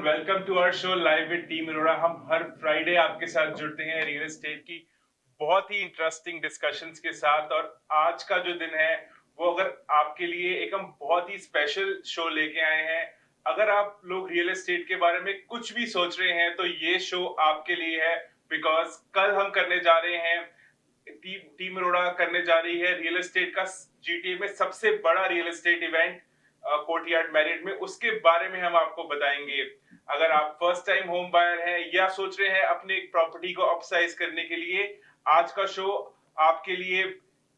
Welcome to our show live with team Arora. हम हर Friday आपके साथ जुड़ते हैं रियल एस्टेट की बहुत ही इंटरेस्टिंग डिस्कशंस के साथ। और आज का जो दिन है वो अगर आपके लिए एक हम बहुत ही स्पेशल शो लेके आए हैं। अगर आप लोग रियल एस्टेट के बारे में कुछ भी सोच रहे हैं तो ये शो आपके लिए है, बिकॉज कल हम करने जा रहे हैं, टीम अरोड़ा करने जा रही है रियल एस्टेट का जीटीए में सबसे बड़ा real estate event courtyard Marriott में। उसके बारे में हम आपको बताएंगे। अगर आप फर्स्ट टाइम होम बायर हैं या सोच रहे हैं अपने प्रॉपर्टी को अपसाइज करने के लिए, आज का शो आपके लिए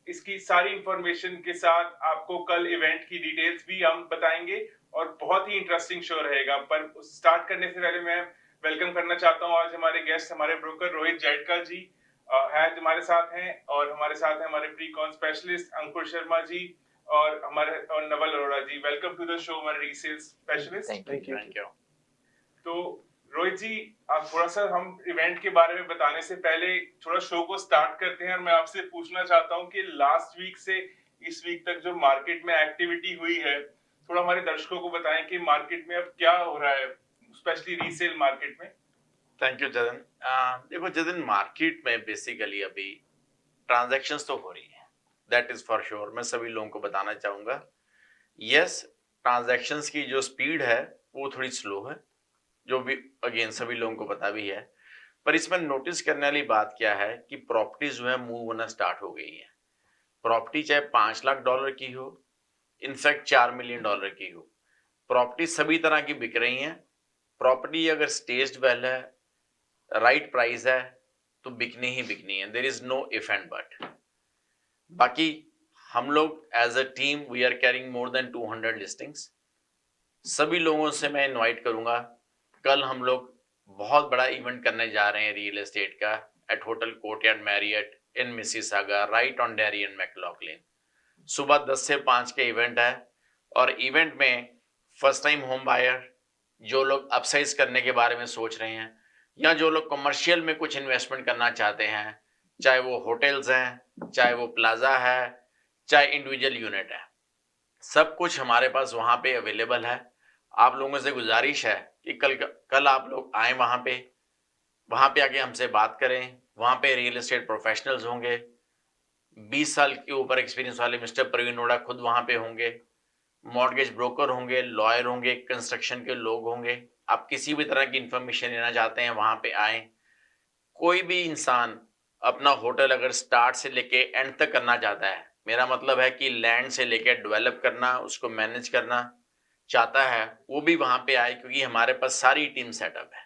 इसकी सारी इंफॉर्मेशन के साथ आपको कल इवेंट की डिटेल्स भी हम बताएंगे और बहुत ही इंटरेस्टिंग शो रहेगा। पर स्टार्ट करने से पहले मैं वेलकम करना चाहता हूं आज हमारे गेस्ट, हमारे ब्रोकर रोहित जैटका जी है हमारे साथ हैं, और हमारे साथ हैं हमारे प्री कॉन स्पेशलिस्ट अंकुर शर्मा जी और हमारे और नवल अरोड़ा जी। वेलकम टू द शो हमारे रीसेल स्पेशलिस्ट। Thank you. तो रोहित जी, आप थोड़ा सा हम इवेंट के बारे में बताने से पहले थोड़ा शो को स्टार्ट करते हैं। और मैं आपसे पूछना चाहता हूं कि लास्ट वीक से इस वीक तक जो मार्केट में एक्टिविटी हुई है, थोड़ा हमारे दर्शकों को बताएं कि मार्केट में अब क्या हो रहा है, स्पेशली रीसेल मार्केट में। Thank you Jatin. देखो जतिन, मार्केट में बेसिकली अभी ट्रांजैक्शंस तो हो रही है, दैट इज फॉर श्योर। मैं सभी लोगों को बताना चाहूंगा, यस, ट्रांजैक्शंस की जो स्पीड है वो थोड़ी स्लो है, जो भी अगेन सभी लोगों को पता भी है। पर इसमें नोटिस करने वाली बात क्या है कि प्रॉपर्टी जो है मूव होना स्टार्ट हो गई है। प्रॉपर्टी चाहे $5 लाख की हो, इनफैक्ट $4 मिलियन की हो, प्रॉपर्टी सभी तरह की बिक रही है। प्रॉपर्टी अगर स्टेज्ड वेल है, राइट प्राइस है, तो बिकनी ही बिकनी है। There is no if and but. बाकी हम लोग as a team we are carrying more than 200 listings. सभी लोगों से मैं इनवाइट करूंगा, कल हम लोग बहुत बड़ा इवेंट करने जा रहे हैं रियल एस्टेट का at hotel Courtyard Marriott in Mississauga, right on Derry and McLaughlin. सुबह 10 से 5 के इवेंट है, और इवेंट में फर्स्ट टाइम होम बायर, जो लोग अपसाइज करने के बारे में सोच रहे हैं, या जो लोग कमर्शियल में कुछ इन्वेस्टमेंट करना चाहते हैं, चाहे वो होटल्स हैं, चाहे वो प्लाजा है, चाहे इंडिविजुअल यूनिट है, सब कुछ हमारे पास वहां पे अवेलेबल है। आप लोगों से गुजारिश है कि कल आप लोग आए वहां पे आके हमसे बात करें। वहां पे रियल एस्टेट प्रोफेशनल्स होंगे, 20 साल के ऊपर एक्सपीरियंस वाले मिस्टर प्रवीण नोडा खुद वहां पे होंगे, मॉर्गेज ब्रोकर होंगे, लॉयर होंगे, कंस्ट्रक्शन के लोग होंगे। आप किसी भी तरह की इंफॉर्मेशन लेना चाहते हैं वहां पे आए। कोई भी इंसान अपना होटल अगर स्टार्ट से लेके एंड तक करना चाहता है, मेरा मतलब है कि लैंड से लेके डेवलप करना, उसको मैनेज करना चाहता है, वो भी वहां पे आए, क्योंकि हमारे पास सारी टीम सेटअप है।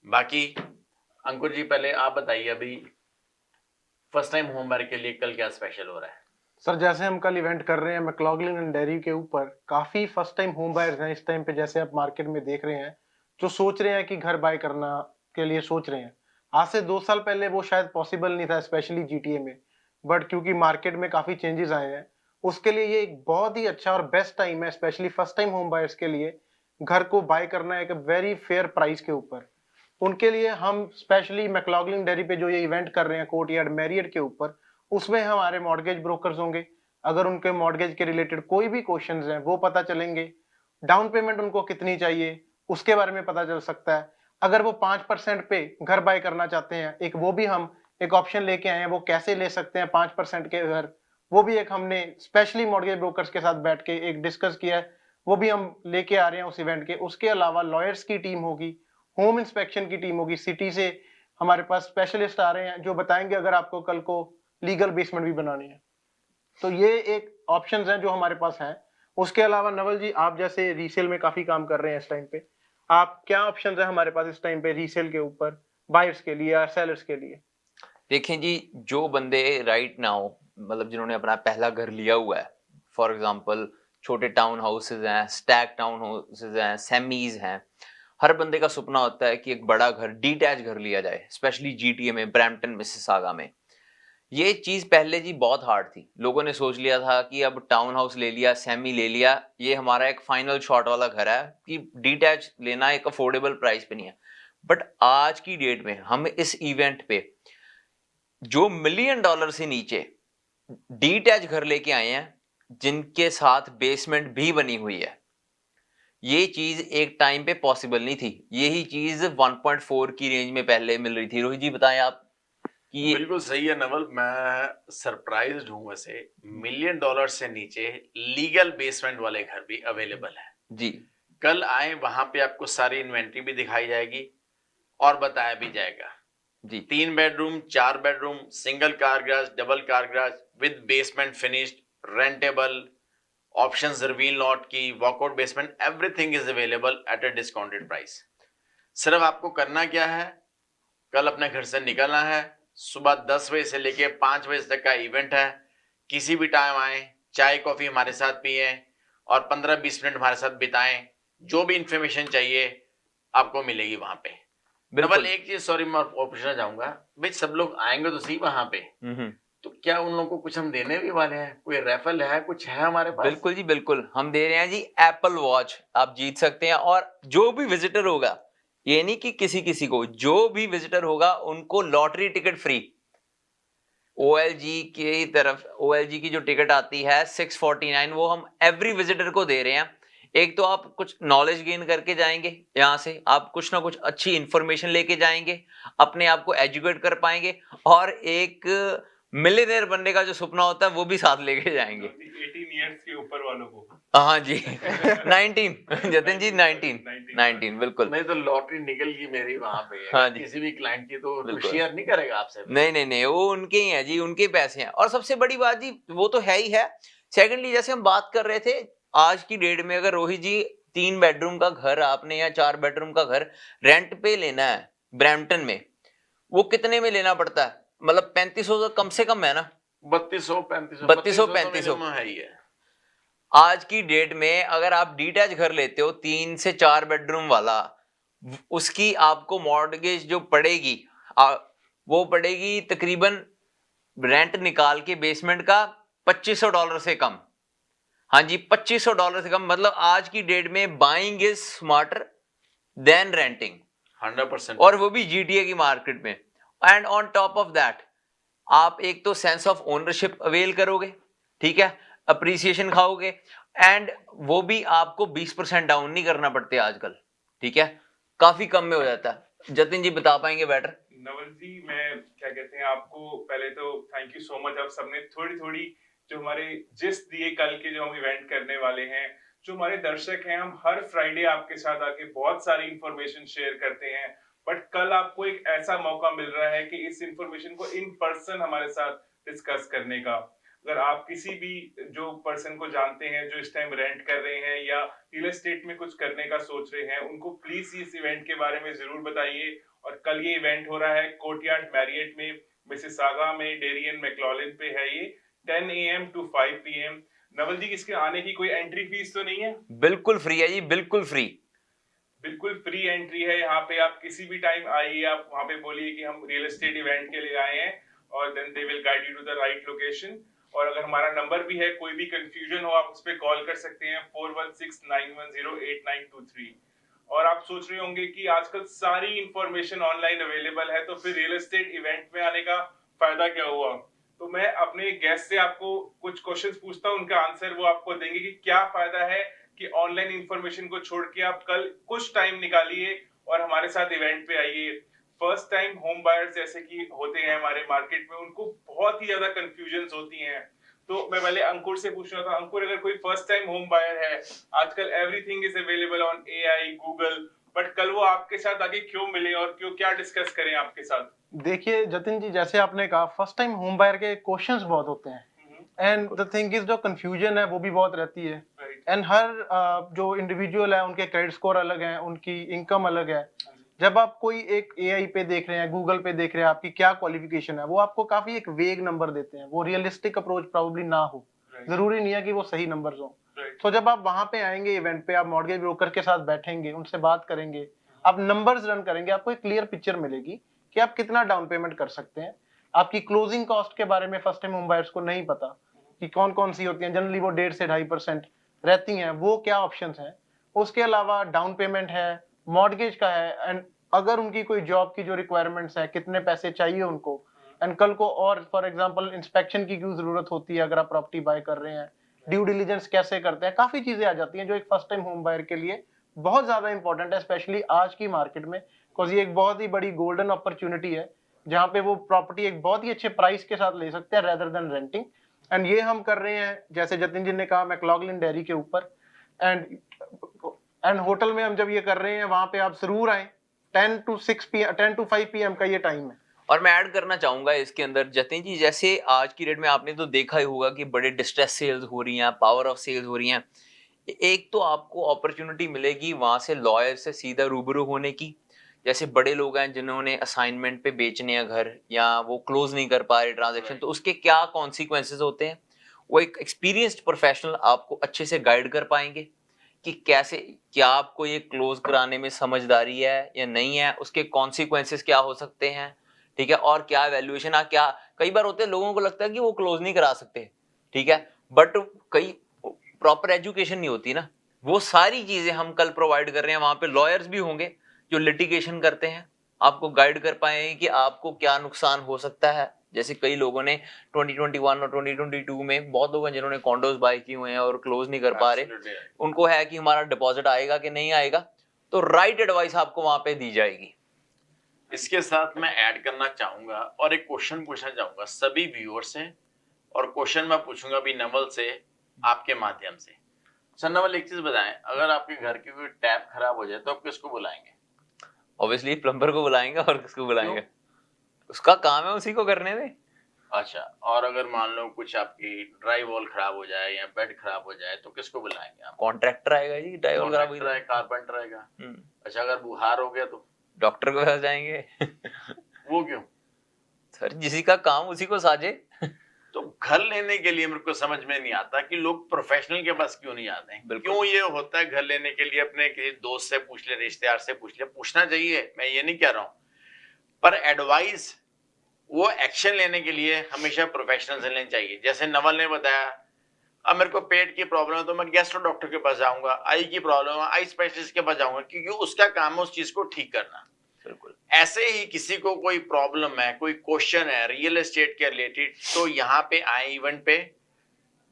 बाकी अंकुर जी, पहले आप बताइए, अभी फर्स्ट टाइम होम बायर के लिए कल क्या स्पेशल हो रहा है? सर, जैसे हम कल इवेंट कर रहे हैं मैक्लॉगलिन एंड डेयरी के ऊपर, काफी फर्स्ट टाइम होम बायर्स हैं इस टाइम पे। जैसे आप मार्केट में देख रहे हैं, जो सोच रहे हैं कि घर बाय करना के लिए सोच रहे हैं। आज से 2 साल पहले वो शायद पॉसिबल नहीं था, स्पेशली जीटीए में। बट क्योंकि मार्केट में काफी चेंजेस आए हैं, उसके लिए ये एक बहुत ही अच्छा और बेस्ट टाइम है, specially first time home buyers के लिए घर को बाय करना एक वेरी फेयर प्राइस के ऊपर। उनके लिए हम स्पेशली मैक्लॉगलिन डेयरी पे जो ये इवेंट कर रहे हैं कोर्टयार्ड मैरियट के ऊपर, उसमें हमारे मॉर्गेज ब्रोकर्स होंगे। अगर उनके मॉर्गेज के रिलेटेड कोई भी क्वेश्चंस हैं वो पता चलेंगे। डाउन पेमेंट उनको कितनी चाहिए उसके बारे में पता चल सकता है। अगर वो 5% पे घर बाय करना चाहते हैं, एक वो भी हम एक ऑप्शन लेके आए हैं, वो कैसे ले सकते हैं 5% के घर, वो भी एक हमने स्पेशली मॉर्गेज ब्रोकर्स के साथ बैठ के एक डिस्कस किया है, वो भी हम लेके आ रहे हैं उस इवेंट के। उसके अलावा लॉयर्स की टीम होगी, होम इंस्पेक्शन की टीम होगी, सिटी से हमारे पास स्पेशलिस्ट आ रहे हैं जो बताएंगे अगर आपको कल को लीगल बेसमेंट भी बनानी है। तो ये एक ऑप्शंस हैं जो हमारे पास हैं। उसके अलावा नवल जी, आप जैसे रीसेल में काफी काम कर रहे हैं इस टाइम पे, आप क्या ऑप्शंस है हमारे पास इस टाइम पे रीसेल के ऊपर, बायर्स के लिए या सेलर्स के लिए? देखें जी, जो बंदे राइट नाउ मतलब जिन्होंने अपना पहला घर लिया हुआ है, फॉर एग्जांपल छोटे टाउन हाउसेज हैं, स्टैक टाउन हाउसेज हैं, सेमीज हैं, हर बंदे का सपना होता है कि एक बड़ा घर, डिटैच घर लिया जाए, स्पेशली जीटीए में, ब्रैम्पटन, मिसिसागा में। ये चीज पहले जी बहुत हार्ड थी। लोगों ने सोच लिया था कि अब टाउन हाउस ले लिया, सेमी ले लिया, ये हमारा एक फाइनल शॉट वाला घर है, कि डिटैच लेना एक अफोर्डेबल प्राइस पे नहीं है। बट आज की डेट में हम इस इवेंट पे जो $1 मिलियन से नीचे डिटैच घर लेके आए हैं, जिनके साथ बेसमेंट भी बनी हुई है। ये चीज एक टाइम पे पॉसिबल नहीं थी, यही चीज 1.4 की रेंज में पहले मिल रही थी। रोहित जी बताएं आप कि ये बिल्कुल सही है नवल, मैं सरप्राइज्ड हूं। वैसे $1 मिलियन से नीचे लीगल बेसमेंट वाले घर भी अवेलेबल है। जी कल आए, वहां पे आपको सारी इन्वेंट्री भी दिखाई जाएगी और बताया भी जाएगा। जी 3 bedroom, 4 bedroom, single car garage, double car garage with basement finished, rentable, options reveal not की, walkout basement, everything is available at a discounted price. सिर्फ आपको करना क्या है, कल अपने घर से निकलना है। सुबह 10 बजे से लेके 5 बजे तक का इवेंट है। किसी भी टाइम आए, चाय कॉफी हमारे साथ पिए और 15-20 मिनट हमारे साथ बिताएं। जो भी इंफॉर्मेशन चाहिए आपको मिलेगी वहां पे। नवल बिल्कुल। एक चीज, सॉरी मैं और पूछना चाहूंगा, भाई सब लोग आएंगे तो सही वहां पे, तो क्या उन लोगों को कुछ हम देने भी वाले हैं? कोई रेफल है, कुछ है हमारे पास? बिल्कुल जी बिल्कुल, हम दे रहे हैं जी एप्पल वॉच, आप जीत सकते हैं। और जो भी विजिटर होगा, ये नहीं कि किसी किसी को, जो भी विजिटर होगा उनको लॉटरी टिकट फ्री। ओएलजी की तरफ, ओएलजी की जो टिकट आती है 649, वो हम एवरी विजिटर को दे रहे हैं। एक तो आप कुछ नॉलेज गेन करके जाएंगे, यहाँ से आप कुछ ना कुछ अच्छी इंफॉर्मेशन लेके जाएंगे, अपने आप को एजुकेट कर पाएंगे, और एक मिलियनेयर बनने का जो सपना होता है वो भी साथ लेके जाएंगे। 18 इयर्स के ऊपर वालों को। हाँ जी 19 जतिन जी 19 बिल्कुल। नहीं तो लॉटरी निकल गई मेरी वहां पे, हाँ अगर जी किसी भी क्लाइंट की, तो बिल्कुल। शेयर नहीं करेगा आपसे? नहीं वो उनके ही है जी, उनके पैसे हैं। और सबसे बड़ी बात जी वो तो है ही है। सेकंडली जैसे हम बात कर रहे थे, आज की डेट में अगर रोहित जी 3 बेडरूम का घर आपने या 4 बेडरूम का घर रेंट पे लेना है ब्रैम्पटन में, वो कितने में लेना पड़ता है? मतलब 3500 तो कम से कम है ना। 3200-3500 3200 तो 3500 मिनिमम है ही है। आज की डेट में अगर आप डिटैच घर लेते हो 3 से 4 बेडरूम वाला, उसकी आपको मॉर्टगेज जो पड़ेगी, वो पड़ेगी तकरीबन रेंट निकाल के बेसमेंट का $2500 से कम। हाँ जी $2500 से कम। मतलब आज की डेट में buying is smarter than renting, 100%। और वो भी जीटीए की मार्केट में। And on top of that आप एक तो सेंस ऑफ ओनरशिप अवेल करोगे, ठीक है, अप्रिसिएशन खाओगे, एंड वो भी आपको 20% डाउन नहीं करना पड़ते आजकल, ठीक है, काफी कम में हो जाता है। जतिन जी बता पाएंगे बेटर। नवल जी, मैं क्या कहते हैं, आपको पहले तो थैंक यू सो मच, आप सबने थोड़ी थोड़ी जो हमारे जिस दिए कल के जो हम इवेंट करने वाले हैं, जो हमारे दर्शक हैं, हम हर फ्राइडे आपके साथ आके बहुत सारी इंफॉर्मेशन शेयर करते हैं, बट कल आपको एक ऐसा मौका मिल रहा है कि इस इंफॉर्मेशन को इन पर्सन हमारे साथ डिस्कस करने का। अगर आप किसी भी जो पर्सन को जानते हैं जो इस टाइम रेंट कर रहे हैं या रियल एस्टेट में कुछ करने का सोच रहे हैं, उनको प्लीज इस इवेंट के बारे में जरूर बताइए। और कल ये इवेंट हो रहा है कोर्टयार्ड मैरियट में, मिसिसागा में, डेरियन मैक्लॉलिन पे है ये, 10 AM to 5 PM। नवल जी, इसके आने की कोई एंट्री फीस तो नहीं है? बिल्कुल फ्री है जी, बिल्कुल फ्री। बिल्कुल फ्री एंट्री है यहाँ पे। आप किसी भी टाइम आइए, आप वहाँ पे बोलिए कि हम रियल एस्टेट इवेंट के लिए आए हैं, और then they will guide you to the right location. और अगर हमारा नंबर भी है, कोई भी कंफ्यूजन हो आप उस पर कॉल कर सकते हैं, 4169108923। और आप सोच रहे होंगे कि आजकल सारी इंफॉर्मेशन ऑनलाइन अवेलेबल है, तो फिर रियल एस्टेट इवेंट में आने का फायदा क्या हुआ? तो मैं अपने गेस्ट से आपको कुछ क्वेश्चंस पूछता हूँ, उनका आंसर वो आपको देंगे कि क्या फायदा है कि ऑनलाइन इंफॉर्मेशन को छोड़ के आप कल कुछ टाइम निकालिए और हमारे साथ इवेंट पे आइए। फर्स्ट टाइम होम बायर्स जैसे कि होते हैं हमारे मार्केट में, उनको बहुत ही ज्यादा कंफ्यूजन्स होती हैं। तो मैं पहले अंकुर से पूछना था, अंकुर अगर कोई फर्स्ट टाइम होम बायर है, आजकल everything is available on AI, Google, but कल वो आपके साथ आगे क्यों मिले और क्यों, क्या डिस्कस करें आपके साथ? देखिए जतिन जी, जैसे आपने कहा फर्स्ट टाइम होम बायर के क्वेश्चंस बहुत होते हैं, एंड द थिंग इज जो कंफ्यूजन है वो भी बहुत रहती है। राइट। एंड हर जो इंडिविजुअल है उनके क्रेडिट स्कोर अलग है, उनकी इनकम अलग है। जब आप कोई एक एआई पे देख रहे हैं, गूगल पे देख रहे हैं, आपकी क्या क्वालिफिकेशन है, वो आपको काफी एक वेग नंबर देते हैं, वो रियलिस्टिक अप्रोच प्रोबेबली ना हो। जरूरी नहीं है कि वो सही नंबर्स हो। तो जब आप वहां पे आएंगे इवेंट पे, आप मॉर्गेज ब्रोकर के साथ बैठेंगे, उनसे बात करेंगे, आप नंबर्स रन करेंगे, आपको एक क्लियर पिक्चर मिलेगी कि आप कितना डाउन पेमेंट कर सकते हैं। आपकी क्लोजिंग कॉस्ट के बारे में फर्स्ट टाइम होम बायर्स को नहीं पता कि कौन कौन सी होती हैं, जनरली वो 1.5 से 2.5% रहती हैं, वो क्या ऑप्शंस हैं। उसके अलावा डाउन पेमेंट है, मॉर्गेज का है, एंड अगर उनकी कोई जॉब की जो रिक्वायरमेंट्स है, कितने पैसे चाहिए उनको, एंड कल को और फॉर एग्जांपल इंस्पेक्शन की क्यों जरूरत होती है अगर आप प्रॉपर्टी बाय कर रहे हैं, ड्यू डिलीजेंस कैसे करते हैं, काफी चीजें आ जाती हैं जो एक फर्स्ट टाइम होम बायर के लिए बहुत ज्यादा इंपॉर्टेंट है, स्पेशली आज की मार्केट में, बिकॉज ये एक बहुत ही बड़ी गोल्डन अपॉर्चुनिटी है जहाँ पे वो प्रॉपर्टी एक बहुत ही अच्छे प्राइस के साथ ले सकते हैं रेदर देन रेंटिंग। एंड ये हम कर रहे हैं, जैसे जतिन जी ने कहा, मैक्लॉगलिन डेयरी के ऊपर। एंड होटल में हम जब ये कर रहे हैं, वहां पे आप जरूर आए। 10 to 5 PM का ये टाइम है। और मैं ऐड करना चाहूंगा इसके अंदर जतिन जी, जैसे आज की डेट में आपने तो देखा ही होगा कि बड़े डिस्ट्रेस सेल्स हो रही हैं, पावर ऑफ सेल्स हो रही हैं। एक तो आपको अपॉर्चुनिटी मिलेगी वहां से लॉयर से सीधा रूबरू होने की। जैसे बड़े लोग हैं जिन्होंने असाइनमेंट पे बेचने हैं घर, या वो क्लोज नहीं कर पा रहे ट्रांजेक्शन, तो उसके क्या कॉन्सिक्वेंसेज होते हैं, वो एक एक्सपीरियंस्ड प्रोफेशनल आपको अच्छे से गाइड कर पाएंगे कि कैसे, क्या आपको ये क्लोज कराने में समझदारी है या नहीं है, उसके कॉन्सिक्वेंसेस क्या हो सकते हैं, ठीक है, और क्या वैल्यूएशन क्या कई बार होते हैं लोगों को लगता है कि वो क्लोज नहीं करा सकते, ठीक है, बट कई प्रॉपर एजुकेशन नहीं होती ना, वो सारी चीजें हम कल प्रोवाइड कर रहे हैं। वहां पे लॉयर्स भी होंगे जो लिटिगेशन करते हैं, आपको गाइड कर पाएंगे कि आपको क्या नुकसान हो सकता है। जैसे कई लोगों ने 2021 और 2022 में बहुत लोग हैं जिन्होंने कॉन्डोज बाय किए हुए हैं और क्लोज नहीं कर पा रहे, उनको है कि हमारा डिपॉजिट आएगा कि नहीं आएगा, तो राइट एडवाइस आपको वहां पे दी जाएगी। इसके साथ मैं ऐड करना चाहूंगा और एक क्वेश्चन पूछना चाहूंगा सभी व्यूअर्स से, और क्वेश्चन मैं पूछूंगा भी नवल से आपके माध्यम से। सर नवल, एक चीज बताएं, अगर आपके घर की कोई टैप खराब हो जाए तो आप किसको बुलाएंगे? ऑब्वियसली प्लम्बर को बुलाएंगे, और किसको बुलाएंगे? उसका काम है, उसी को करने दे। अच्छा, और अगर मान लो कुछ आपकी ड्राई वॉल खराब हो जाए या बेड खराब हो जाए तो किसको बुलाएंगे आप? कॉन्ट्रैक्टर आएगा जी, ड्राई वॉल खराब हुई तो। कारपेंटर आएगा। अच्छा, अगर बुखार हो गया तो डॉक्टर के पास जाएंगे। वो क्यों? सर जिसी का काम उसी को साजे। तो घर लेने के लिए मेरे को समझ में नहीं आता कि लोग प्रोफेशनल के पास क्यों नहीं आते हैं। क्यों ये होता है? घर लेने के लिए अपने किसी दोस्त से पूछ ले, रिश्तेदार से पूछ ले, पूछना चाहिए, मैं ये नहीं कह रहा हूं, पर एडवाइस, वो एक्शन लेने के लिए हमेशा प्रोफेशनल से लेनी चाहिए। जैसे नवल ने बताया, अब मेरे को पेट की प्रॉब्लम है तो मैं गैस्ट्रो डॉक्टर के पास जाऊंगा, आई की प्रॉब्लम है आई स्पेशलिस्ट के पास जाऊंगा, क्योंकि उसका काम है उस चीज को ठीक करना। बिल्कुल। ऐसे ही किसी को कोई प्रॉब्लम है, कोई क्वेश्चन है रियल एस्टेट के रिलेटेड, तो यहाँ पे आए इवेंट पे।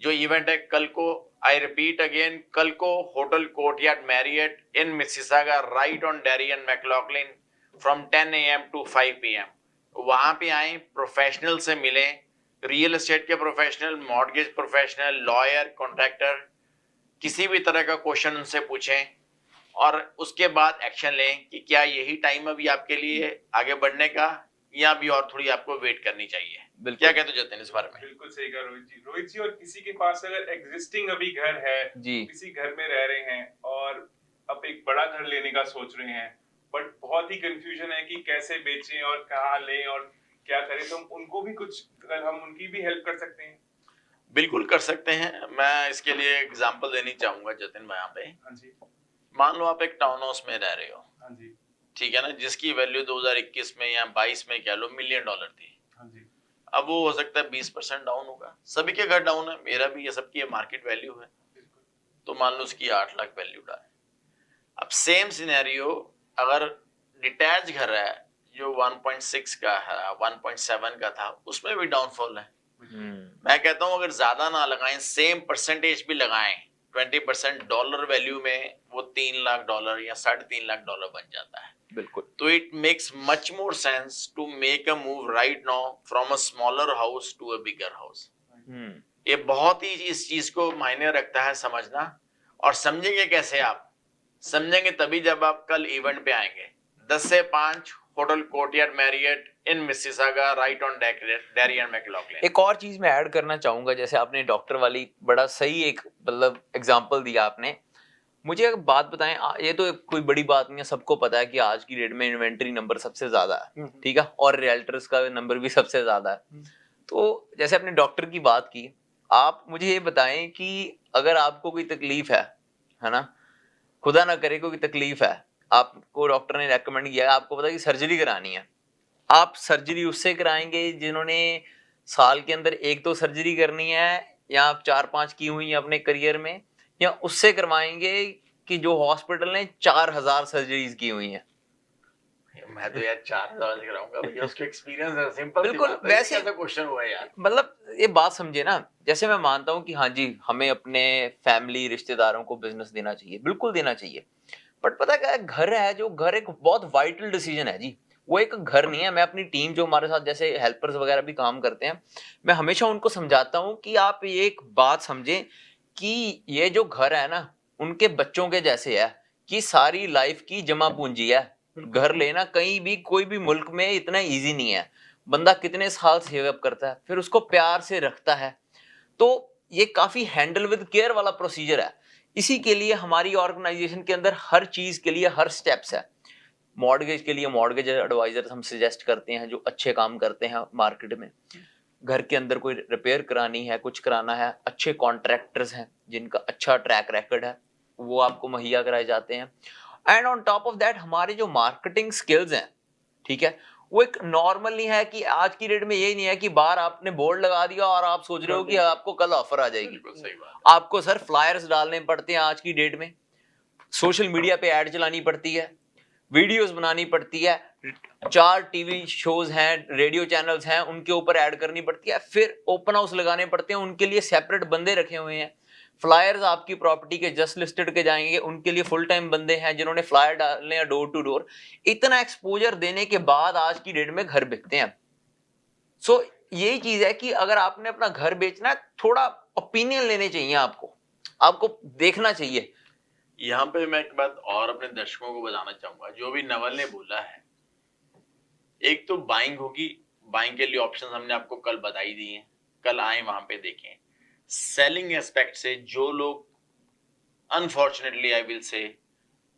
जो इवेंट है कल को, आई रिपीट अगेन, कल को hotel Courtyard Marriott in Mississauga, right on Derry and McLaughlin, from 10 AM to 5 PM। वहां पे आए, प्रोफेशनल से मिले, रियल एस्टेट के professional, mortgage professional, lawyer, contractor, किसी भी तरह का क्वेश्चन उनसे पूछें और उसके बाद एक्शन लें कि क्या यही टाइम अभी आपके लिए आगे बढ़ने का, या अभी और थोड़ी आपको वेट करनी चाहिए। क्या कहते हो जतिन इस बारे में? बिल्कुल सही कहा रोहित जी। रोहित जी, और किसी के पास अगर एग्जिस्टिंग अभी घर है जी, किसी घर में रह रहे हैं और अब एक बड़ा घर लेने का सोच रहे हैं, बट बहुत ही कंफ्यूजन है कि कैसे बेचें और कहाँ लें और क्या करें, तो उनको भी कुछ, अगर हम उनकी भी हेल्प कर सकते हैं। बिल्कुल कर सकते हैं। मैं इसके लिए एग्जांपल देनी चाहूंगा जतिन भाई। यहाँ पे हाँ जी, मान लो आप एक टाउन हाउस में रह रहे हो, हाँ जी, ठीक है ना, जिसकी वैल्यू 2021 में या 22 में कह लो $1 मिलियन थी। हाँ जी, अब वो हो सकता है 20% डाउन होगा, सभी के घर डाउन है, मेरा भी, ये सबकी ये मार्केट वैल्यू है, तो मान लो उसकी 8 लाख वैल्यू डाले। अब सेम सिनेरियो अगर डिटैच घर है जो 1.6 का है, 1.7 का था, उसमें भी डाउनफॉल है। मैं कहता हूं अगर ज्यादा ना लगाएं, सेम परसेंटेज भी लगाएं, 20% डॉलर वैल्यू में वो $3 लाख या $3.5 लाख बन जाता है। बिल्कुल। तो it makes much more sense to make a move right now from a smaller house to a bigger house. ये बहुत ही इस चीज को मायने रखता है समझना। और समझेंगे कैसे? आप समझेंगे तभी जब आप कल इवेंट पे आएंगे। 10 से 5 hotel Courtyard Marriott in Mississauga, right on Derry and McLaughlin. एक और चीज मैं ऐड करना चाहूंगा, जैसे आपने डॉक्टर वाली बड़ा सही एक मतलब एग्जांपल दिया आपने, मुझे एक बात बताएं, ये तो कोई बड़ी बात नहीं है, सबको पता है कि आज की डेट में इन्वेंटरी नंबर सबसे ज्यादा है, ठीक है, और रियल्टर्स का नंबर भी सबसे ज्यादा है। तो जैसे आपने डॉक्टर की बात की, आप मुझे ये बताएं कि अगर आपको कोई तकलीफ है ना, खुदा ना करे कोई तकलीफ है, आपको डॉक्टर ने रेकमेंड किया, आपको पता है कि सर्जरी करानी है, आप सर्जरी उससे कराएंगे जिन्होंने साल के अंदर 1-2 सर्जरी करनी है, या आप 4-5 की हुई है अपने करियर में, या उससे करवाएंगे कि जो हॉस्पिटल ने 4000 सर्जरीज की हुई हैं? मैं तो यार 4000 कराऊंगा भैया, उसका एक्सपीरियंस है, सिंपल। बिल्कुल वैसे कैसा क्वेश्चन हुआ यार? मतलब ये बात समझे ना, जैसे मैं मानता हूं कि हाँ जी हमें अपने फैमिली रिश्तेदारों को बिजनेस देना चाहिए, बिल्कुल देना चाहिए, बट पता क्या है, घर है जो घर एक बहुत वाइटल डिसीजन है जी, वो एक घर नहीं है। मैं अपनी टीम जो हमारे साथ जैसे हेल्पर्स वगैरह भी काम करते हैं, मैं हमेशा उनको समझाता हूँ कि आप ये एक बात समझें कि ये जो घर है ना उनके बच्चों के जैसे है, कि सारी लाइफ की जमा पूंजी है। घर लेना कहीं भी कोई भी मुल्क में इतना इजी नहीं है। बंदा कितने साल सेव अप करता है, फिर उसको प्यार से रखता है, तो ये काफी हैंडल विद केयर वाला प्रोसीजर है। इसी के लिए हमारी ऑर्गेनाइजेशन के अंदर हर चीज के लिए हर स्टेप्स है। मॉर्गेज के लिए मॉर्गेज एडवाइजर हम सजेस्ट करते हैं जो अच्छे काम करते हैं मार्केट में। घर के अंदर कोई रिपेयर करानी है, कुछ कराना है, अच्छे कॉन्ट्रैक्टर्स हैं जिनका अच्छा ट्रैक रिकॉर्ड है, वो आपको मुहैया कराए जाते हैं। And on top of that हमारे जो मार्केटिंग स्किल्स हैं, ठीक है, वो एक नॉर्मल नहीं है कि आज की डेट में ये नहीं है कि बाहर आपने बोर्ड लगा दिया और आप सोच रहे हो कि आपको कल ऑफर आ जाएगी। सही बात। आपको सर फ्लायर्स डालने पड़ते हैं आज की डेट में, सोशल मीडिया पे ऐड चलानी पड़ती है, वीडियोस बनानी पड़ती है, 4 टीवी शोज हैं, रेडियो चैनल्स हैं, उनके ऊपर ऐड करनी पड़ती है, फिर ओपन हाउस लगाने पड़ते हैं, उनके लिए सेपरेट बंदे रखे हुए हैं। फ्लायर्स आपकी प्रॉपर्टी के जस्ट लिस्टेड के जाएंगे, उनके लिए फुल टाइम बंदे हैं जिन्होंने फ्लायर डालने हैं डोर टू डोर। इतना एक्सपोजर देने के बाद आज की डेट में घर बिकते हैं। सो यही चीज है कि अगर आपने अपना घर बेचना है, थोड़ा ओपिनियन लेने चाहिए, आपको देखना चाहिए। यहाँ पे मैं एक बात और अपने दर्शकों को बताना चाहूंगा, जो भी नवल ने बोला है, एक तो बाइंग होगी, बाइंग के लिए ऑप्शंस हमने आपको कल बताई दी हैं, कल आए वहां पे देखें। सेलिंग एस्पेक्ट से जो लोग अनफॉर्चुनेटली आई विल से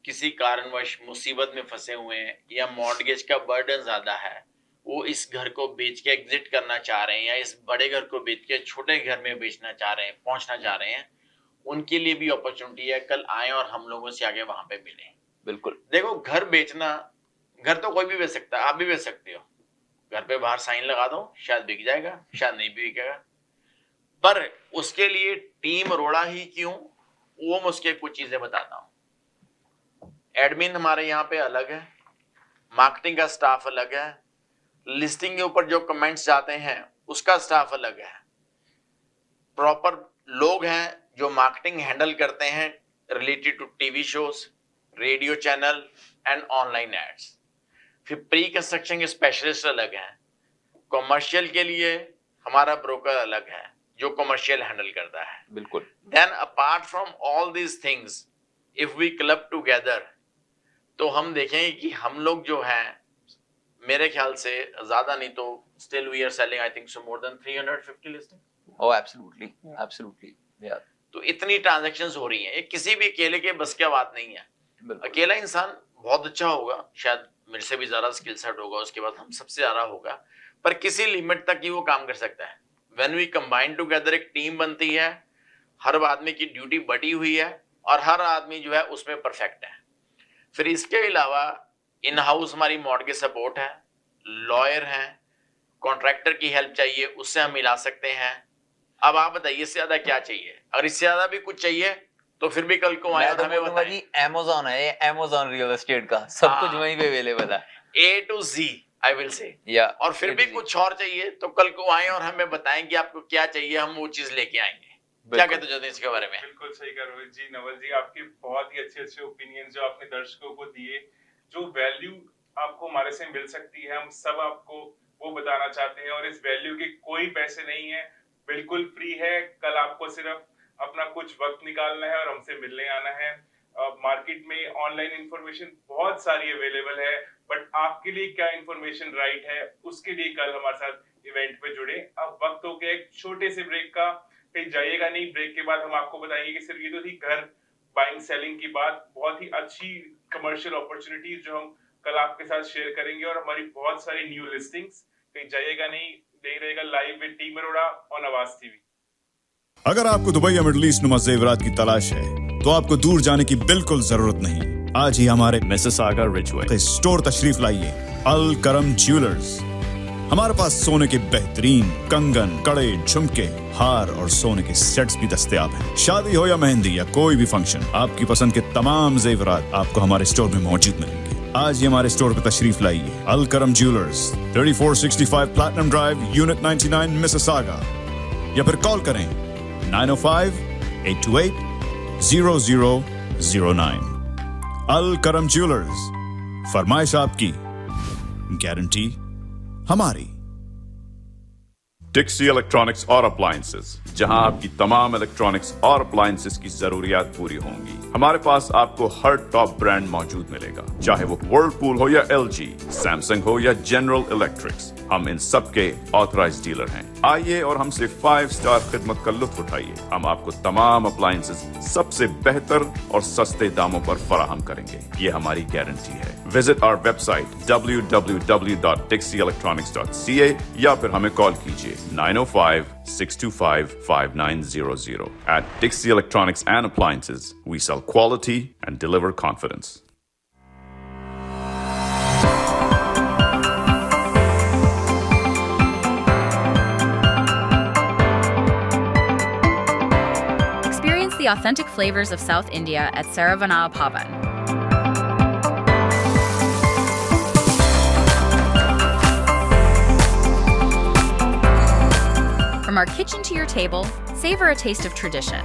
किसी कारणवश मुसीबत में फंसे हुए हैं या मॉर्गेज का बर्डन ज्यादा है, वो इस घर को बेच के एग्जिट करना चाह रहे हैं या इस बड़े घर को बेच के छोटे घर में बेचना चाह रहे हैं, पहुंचना चाह रहे हैं, उनके लिए भी अपॉर्चुनिटी है। कल आए और हम लोगों से आगे वहां पे मिले। बिल्कुल। देखो, घर बेचना, घर तो कोई भी बेच सकता है, आप भी बेच सकते हो। घर पे बाहर साइन लगा दो, शायद बिक जाएगा, शायद नहीं बिकेगा, पर उसके लिए टीम अरोड़ा ही क्यों, वो मैं उसके कुछ चीजें बताता हूं। एडमिन हमारे यहाँ पे अलग है, मार्केटिंग का स्टाफ अलग है, लिस्टिंग के ऊपर जो कमेंट्स जाते हैं उसका स्टाफ अलग है, प्रॉपर लोग हैं जो मार्केटिंग हैंडल करते हैं related to TV shows, radio channel and online ads. फिर प्री कंस्ट्रक्शन के स्पेशलिस्ट अलग हैं, कॉमर्शियल के लिए हमारा ब्रोकर अलग है जो कॉमर्शियल हैंडल करता है। बिल्कुल। Then apart from all these things, if we club together, तो हम देखेंगे कि हम लोग जो हैं, मेरे ख्याल से ज्यादा नहीं तो still we are selling I think so more than 350 listing. Oh absolutely यार। तो इतनी ट्रांजैक्शंस हो रही हैं, ये किसी भी अकेले के बस की बात नहीं है। अकेला इंसान बहुत अच्छा होगा, शायद मेरे से भी ज्यादा स्किल सेट होगा, उसके बाद हम सबसे ज्यादा होगा, पर किसी लिमिट तक ही वो काम कर सकता है। व्हेन वी कंबाइन टुगेदर एक टीम बनती है, हर आदमी की ड्यूटी बटी हुई है और हर आदमी जो है उसमें परफेक्ट है। फिर इसके अलावा इन हाउस हमारी मॉर्गेज सपोर्ट है, लॉयर हैं, कॉन्ट्रैक्टर की हेल्प चाहिए उससे हम मिला सकते हैं। अब आप बताइए इससे ज्यादा क्या चाहिए? अगर इससे ज्यादा भी कुछ चाहिए तो फिर भी कल को आए मैं तो हमें बोलूंगा जी अमेज़न है, अमेज़न रियल एस्टेट का सब कुछ वहीं पे अवेलेबल है, A to Z I will say. या और फिर भी कुछ और चाहिए तो कल को आए और हमें बताएं कि आपको क्या चाहिए, हम वो चीज लेके आएंगे। क्या कहते हो इसके बारे में? बिल्कुल सही कर रहे हो जी नवल जी, आपके बहुत ही अच्छे ओपिनियन जो आपने दर्शकों को दिए, जो वैल्यू आपको हमारे से मिल सकती है हम सब आपको वो बताना चाहते हैं। और इस वैल्यू के कोई पैसे नहीं है, बिल्कुल फ्री है। कल आपको सिर्फ अपना कुछ वक्त निकालना है और हमसे मिलने आना है। मार्केट में ऑनलाइन इंफॉर्मेशन बहुत सारी अवेलेबल है, बट आपके लिए क्या इंफॉर्मेशन राइट है उसके लिए कल हमारे साथ इवेंट पे जुड़े। अब वक्त हो गया एक छोटे से ब्रेक का, कहीं जाइएगा नहीं। ब्रेक के बाद हम आपको बताएंगे कि सिर्फ ये तो थी घर बाइंग सेलिंग की बात, बहुत ही अच्छी कमर्शियल अपॉर्चुनिटीज जो हम कल आपके साथ शेयर करेंगे और हमारी बहुत सारी न्यू लिस्टिंग्स। कहीं जाइएगा नहीं, देख रहेगा live with team Arora on आवाज टीवी। अगर आपको दुबई या मिडिल ईस्ट नुमा जेवरात की तलाश है तो आपको दूर जाने की बिल्कुल जरूरत नहीं। आज ही हमारे मिसिसागा रिजवे स्टोर तशरीफ लाइए, अल करम ज्वेलर्स। हमारे पास सोने के बेहतरीन कंगन, कड़े, झुमके, हार और सोने के सेट्स भी दस्तयाब हैं। शादी हो या मेहंदी या कोई भी फंक्शन, आपकी पसंद के तमाम जेवरात आपको हमारे स्टोर में मौजूद मिलेंगे। आज ही हमारे स्टोर पर तशरीफ लाइए, अल करम jewellers, 3465 platinum drive, unit 99, Mississauga, या फिर कॉल करें 905-828-0009। अल करम ज्वेलर्स, फरमाइश आपकी, गारंटी हमारी। डिक्सी इलेक्ट्रॉनिक्स और अप्लायंसेस, जहां आपकी तमाम इलेक्ट्रॉनिक्स और अप्लायंसेस की जरूरियात पूरी होंगी। हमारे पास आपको हर टॉप ब्रांड मौजूद मिलेगा, चाहे वो वर्लपूल हो या एलजी, सैमसंग हो या जनरल इलेक्ट्रिक्स, हम इन सब के ऑथराइज्ड डीलर हैं। आइए और हमसे 5 स्टार खिदमत का लुत्फ उठाइए। हम आपको तमाम अप्लायंसेस सबसे बेहतर और सस्ते दामों पर फराहम करेंगे, ये हमारी गारंटी है। विजिट आवर वेबसाइट www.dixieelectronics.ca या फिर हमें कॉल कीजिए 905-625-5900. At Dixie Electronics and Appliances, we sell quality and deliver confidence. Experience the authentic flavors of South India at Saravanaa Pavan. From our kitchen to your table, savor a taste of tradition.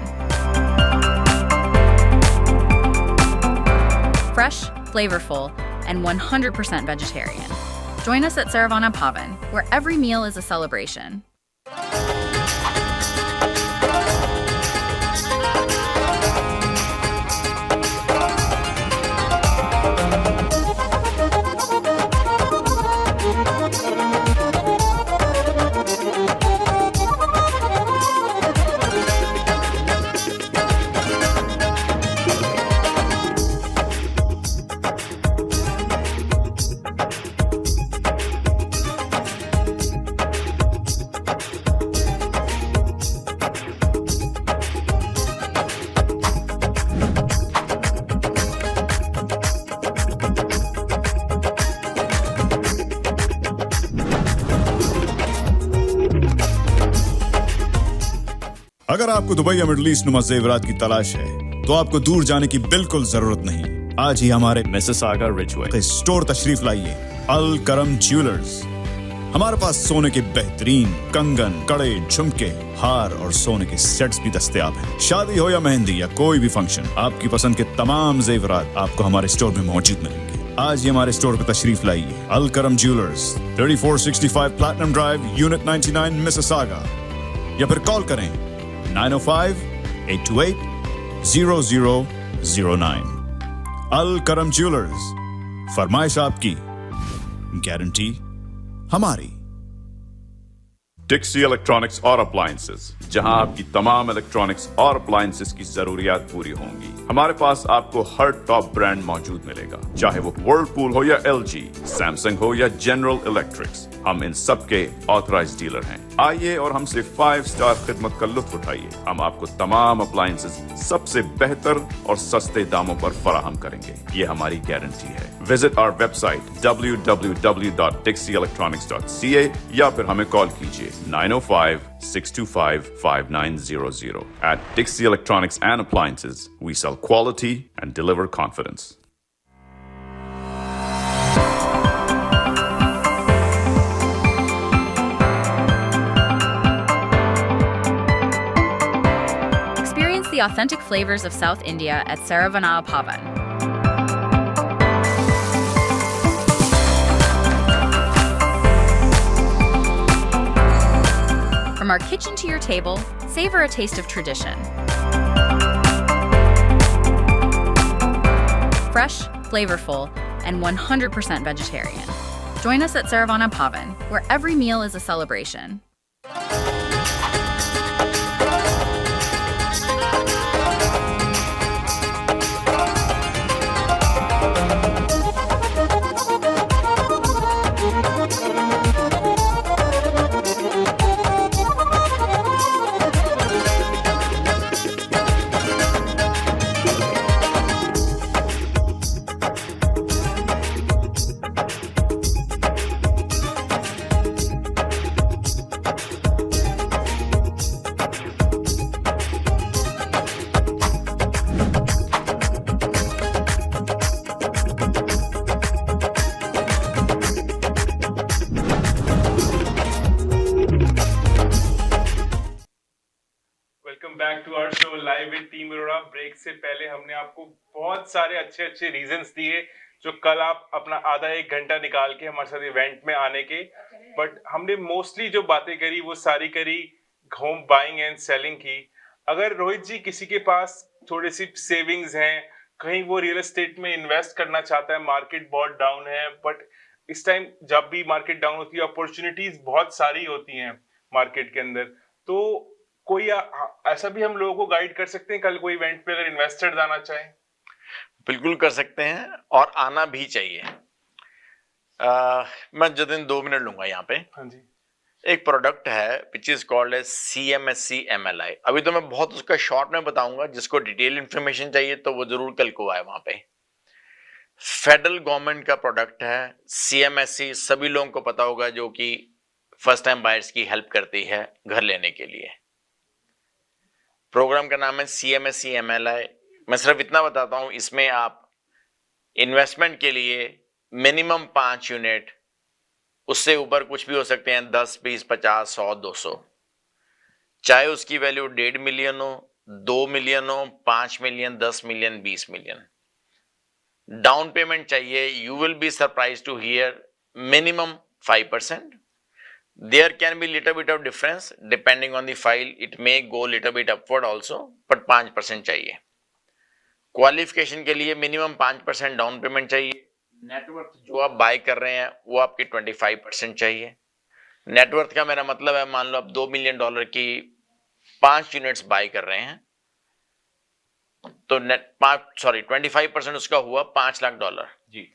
Fresh, flavorful, and 100% vegetarian. Join us at Saravanaa Pavan, where every meal is a celebration. अगर आपको Dubai या middle east नुमा जेवरात की तलाश है, तो आपको दूर जाने की बिल्कुल जरूरत नहीं। आज ही हमारे मिसिसागा रिचवे स्टोर तशरीफ लाइए, अल करम ज्वेलर्स। हमारे पास सोने के बेहतरीन कंगन, कड़े, झुमके, हार और सोने के सेट्स भी दस्तयाब हैं। शादी हो या मेहंदी या कोई भी फंक्शन, आपकी पसंद के तमाम जेवरात आपको हमारे स्टोर में मौजूद मिलेंगे। आज ही हमारे स्टोर पर तशरीफ लाइए, अल करम jewellers, 3465 platinum drive, unit 99, Mississauga, या फिर कॉल करें 905-828-0009। अल करम ज्वेलर्स, फरमाइश आपकी, गारंटी हमारी। डिक्सी इलेक्ट्रॉनिक्स और अप्लायंसेस, जहां आपकी तमाम इलेक्ट्रॉनिक्स और अप्लायंसेस की जरूरियात पूरी होंगी। हमारे पास आपको हर टॉप ब्रांड मौजूद मिलेगा, चाहे वो वर्लपूल हो या एलजी, सैमसंग हो या जनरल इलेक्ट्रिक्स, हम इन सब के ऑथराइज्ड डीलर हैं। आइए और हमसे 5 स्टार खिदमत का लुत्फ उठाइए। हम आपको तमाम अप्लायंसेस सबसे बेहतर और सस्ते दामों पर फराहम करेंगे, ये हमारी गारंटी है। विजिट आवर वेबसाइट www.dixieelectronics.ca या फिर हमें कॉल कीजिए 905-625-5900. At Dixie Electronics and Appliances, we sell quality and deliver confidence. The authentic flavors of South India at Saravanaa Pavan. From our kitchen to your table, savor a taste of tradition. Fresh, flavorful, and 100% vegetarian. Join us at Saravanaa Pavan, where every meal is a celebration. Break से पहले हमने आपको बहुत सारे अच्छे अच्छे reasons दिए जो कल आप अपना आधा एक घंटा निकाल के हमारे साथ इवेंट में आने के, बट हमने मोस्टली जो बातें करी वो सारी करी होम बाइंग एंड सेलिंग की। अगर रोहित जी किसी के पास थोड़ी सी सेविंग्स हैं, कहीं वो रियल एस्टेट में इन्वेस्ट करना चाहता है, मार्केट बहुत डाउन है, बट इस टाइम जब भी मार्केट डाउन होती है अपॉर्चुनिटीज बहुत सारी होती हैं मार्केट के अंदर, तो कोई ऐसा भी हम लोगों को गाइड कर सकते हैं कल कोई इवेंट पे अगर इन्वेस्टर्स आना चाहें? बिल्कुल कर सकते हैं और आना भी चाहिए। मैं जतिन 2 मिनट लूंगा यहाँ पे। हाँ जी। एक प्रोडक्ट है which is called as CMSC MLI। अभी तो मैं बहुत उसका शॉर्ट में बताऊंगा, जिसको डिटेल इंफॉर्मेशन चाहिए तो वो जरूर कल को आए वहां पे। फेडरल गवर्नमेंट का प्रोडक्ट है CMSC, सभी लोगों को पता होगा, जो कि फर्स्ट टाइम बायर्स की हेल्प करती है घर लेने के लिए। प्रोग्राम का नाम है CMSC MLI। मैं सिर्फ इतना बताता हूं, इसमें आप इन्वेस्टमेंट के लिए मिनिमम 5 यूनिट, उससे ऊपर कुछ भी हो सकते हैं, 10, 20, 50, 100, 200, चाहे उसकी वैल्यू 1.5 मिलियन हो, 2 मिलियन हो, 5 million, 10 million, 20 million. Down payment चाहिए, you will be surprise to hear, minimum 5%। There can be little bit of difference depending on the file. It may go little bit upward also, but 5% चाहिए। Qualification के लिए minimum 5% down payment चाहिए। Net worth जो आप bye कर रहे हैं वो आपकी 25% चाहिए। नेटवर्थ का मेरा मतलब है, मान लो आप $2 मिलियन की 5 यूनिट्स बाय कर रहे हैं, तो 25% उसका हुआ $5 लाख जी।